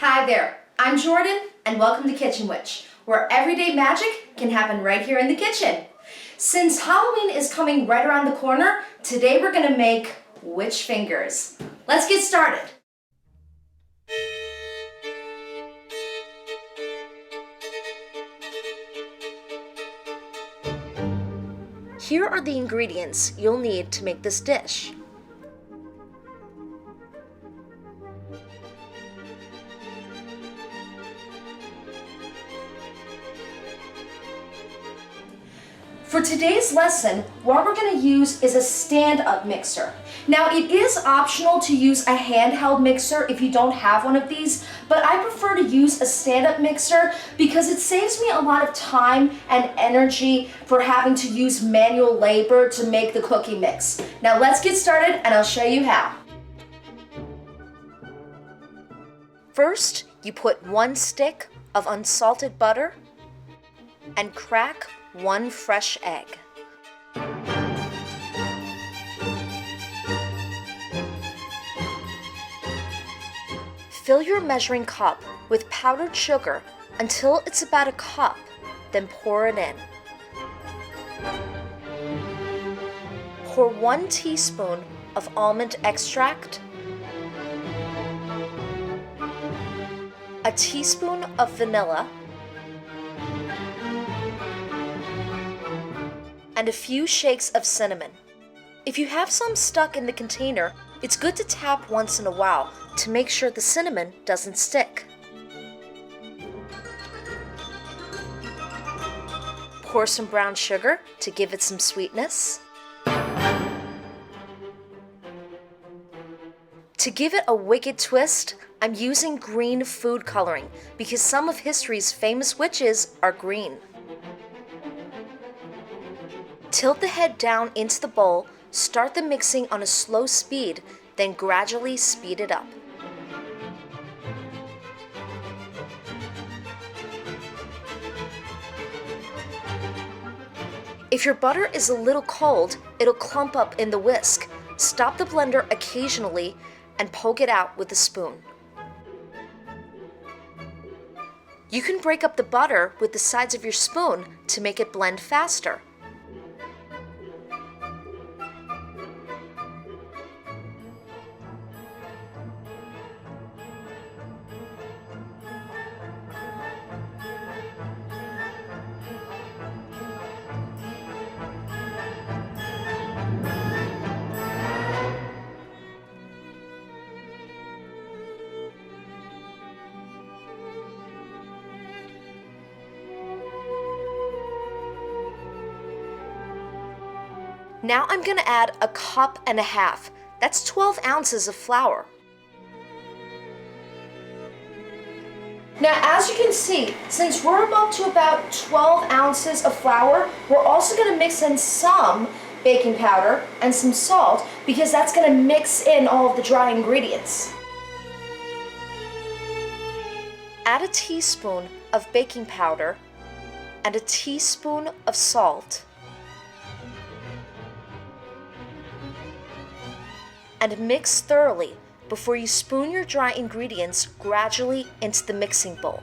Hi there, I'm Jordan, and welcome to Kitchen Witch, where everyday magic can happen right here in the kitchen. Since Halloween is coming right around the corner, today we're going to make witch fingers. Let's get started. Here are the ingredients you'll need to make this dish. For today's lesson, what we're going to use is a stand-up mixer. Now, it is optional to use a handheld mixer if you don't have one of these, but I prefer to use a stand-up mixer because it saves me a lot of time and energy for having to use manual labor to make the cookie mix. Now, let's get started and I'll show you how. First, you put 1 stick of unsalted butter and crack 1 fresh egg. Fill your measuring cup with powdered sugar until it's about a cup, then pour it in. Pour 1 teaspoon of almond extract, a teaspoon of vanilla, and a few shakes of cinnamon. If you have some stuck in the container, it's good to tap once in a while to make sure the cinnamon doesn't stick. Pour some brown sugar to give it some sweetness. To give it a wicked twist, I'm using green food coloring because some of history's famous witches are green. Tilt the head down into the bowl, start the mixing on a slow speed, then gradually speed it up. If your butter is a little cold, it'll clump up in the whisk. Stop the blender occasionally and poke it out with a spoon. You can break up the butter with the sides of your spoon to make it blend faster. Now I'm going to add 1.5 cups. That's 12 ounces of flour. Now, as you can see, since we're up to about 12 ounces of flour, we're also going to mix in some baking powder and some salt because that's going to mix in all of the dry ingredients. Add a teaspoon of baking powder and a teaspoon of salt. And mix thoroughly before you spoon your dry ingredients gradually into the mixing bowl.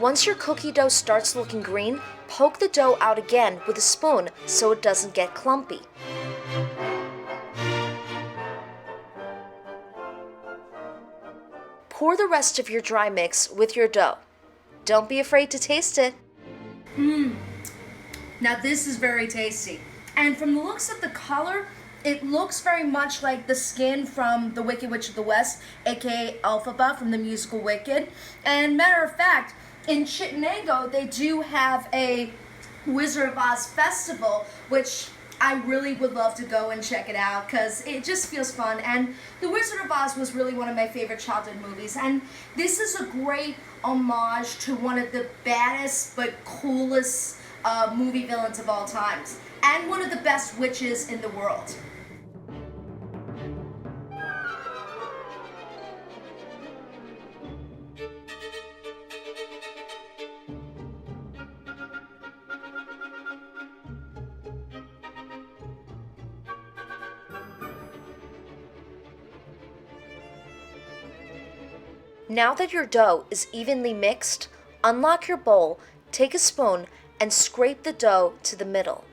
Once your cookie dough starts looking green, poke the dough out again with a spoon so it doesn't get clumpy. Pour the rest of your dry mix with your dough. Don't be afraid to taste it. Now this is very tasty. And from the looks of the color, it looks very much like the skin from the Wicked Witch of the West, aka Elphaba from the musical Wicked. And matter of fact, in Chittenango, they do have a Wizard of Oz festival, which I really would love to go and check it out because it just feels fun. And The Wizard of Oz was really one of my favorite childhood movies. And this is a great homage to one of the baddest but coolest movie villains of all times. And one of the best witches in the world. Now that your dough is evenly mixed, unlock your bowl, take a spoon, and scrape the dough to the middle.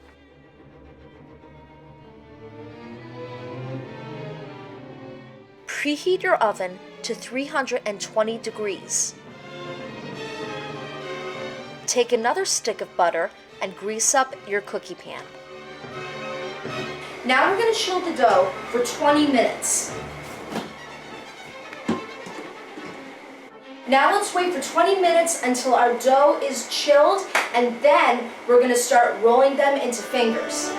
Preheat your oven to 320 degrees. Take another stick of butter and grease up your cookie pan. Now we're going to chill the dough for 20 minutes. Now let's wait for 20 minutes until our dough is chilled, and then we're going to start rolling them into fingers.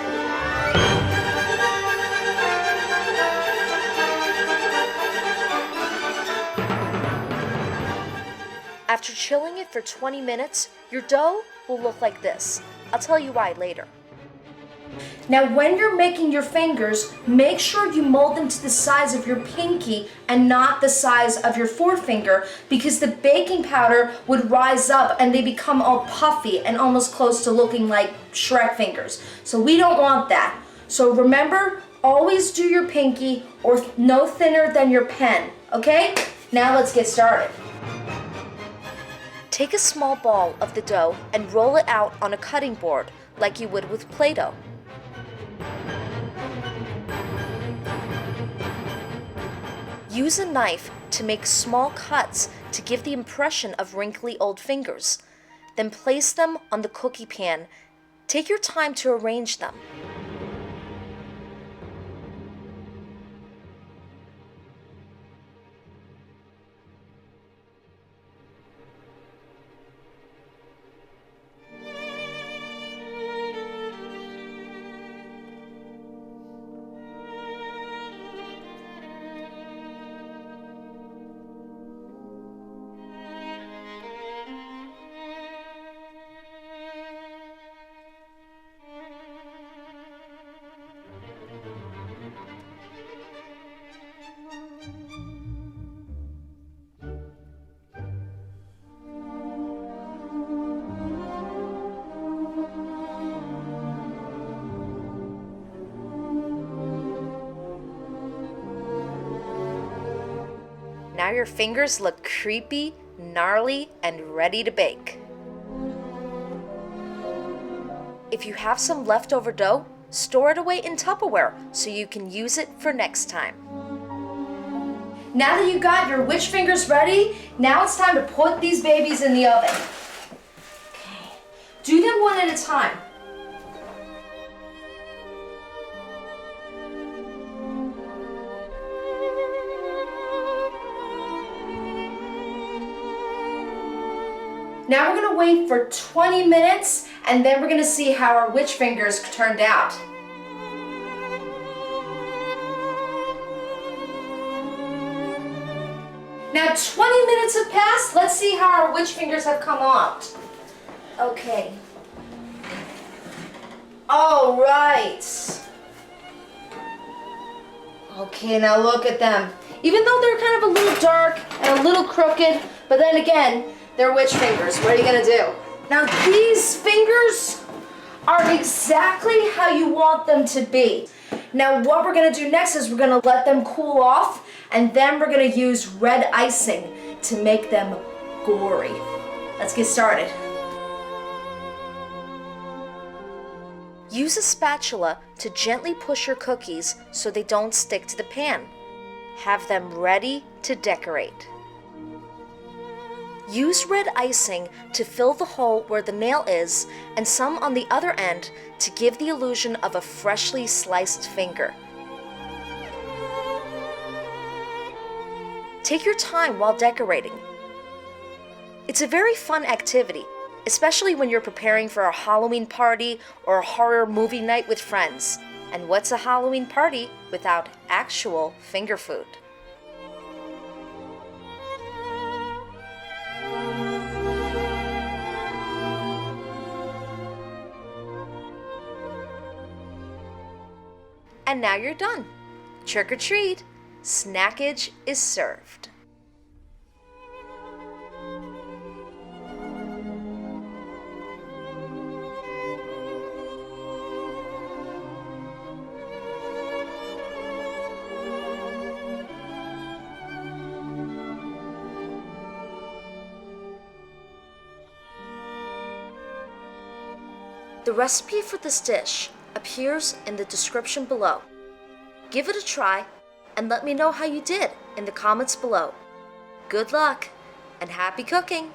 After chilling it for 20 minutes, your dough will look like this. I'll tell you why later. Now when you're making your fingers, make sure you mold them to the size of your pinky and not the size of your forefinger, because the baking powder would rise up and they become all puffy and almost close to looking like Shrek fingers. So we don't want that. So remember, always do your pinky or no thinner than your pen, okay? Now let's get started. Take a small ball of the dough and roll it out on a cutting board like you would with Play-Doh. Use a knife to make small cuts to give the impression of wrinkly old fingers. Then place them on the cookie pan. Take your time to arrange them. Now your fingers look creepy, gnarly, and ready to bake. If you have some leftover dough, store it away in Tupperware so you can use it for next time. Now that you got your witch fingers ready, now it's time to put these babies in the oven. Okay. Do them one at a time. Now we're going to wait for 20 minutes, and then we're going to see how our witch fingers turned out. Now 20 minutes have passed. Let's see how our witch fingers have come out. Okay. All right. Okay, now look at them. Even though they're kind of a little dark and a little crooked, but then again, they're witch fingers. What are you gonna do? Now these fingers are exactly how you want them to be. Now what we're gonna do next is we're gonna let them cool off, and then we're gonna use red icing to make them gory. Let's get started. Use a spatula to gently push your cookies so they don't stick to the pan. Have them ready to decorate. Use red icing to fill the hole where the nail is and some on the other end to give the illusion of a freshly sliced finger. Take your time while decorating. It's a very fun activity, especially when you're preparing for a Halloween party or a horror movie night with friends. And what's a Halloween party without actual finger food? And now you're done. Trick or treat, snackage is served. The recipe for this dish appears in the description below. Give it a try and let me know how you did in the comments below. Good luck and happy cooking!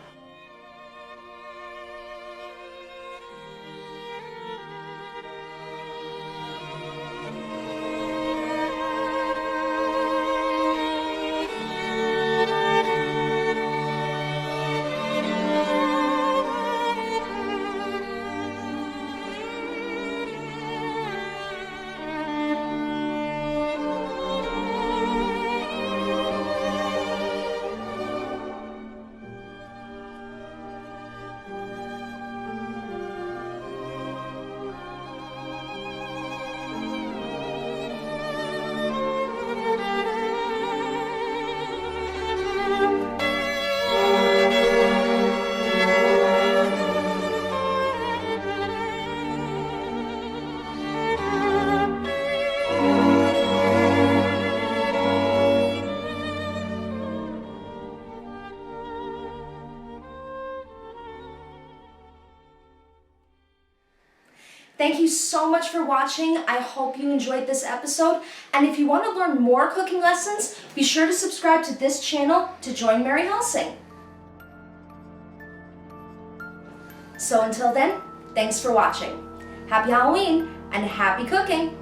Thank you so much for watching. I hope you enjoyed this episode. And if you want to learn more cooking lessons, be sure to subscribe to this channel to join Mary Helsing. So until then, thanks for watching. Happy Halloween and happy cooking!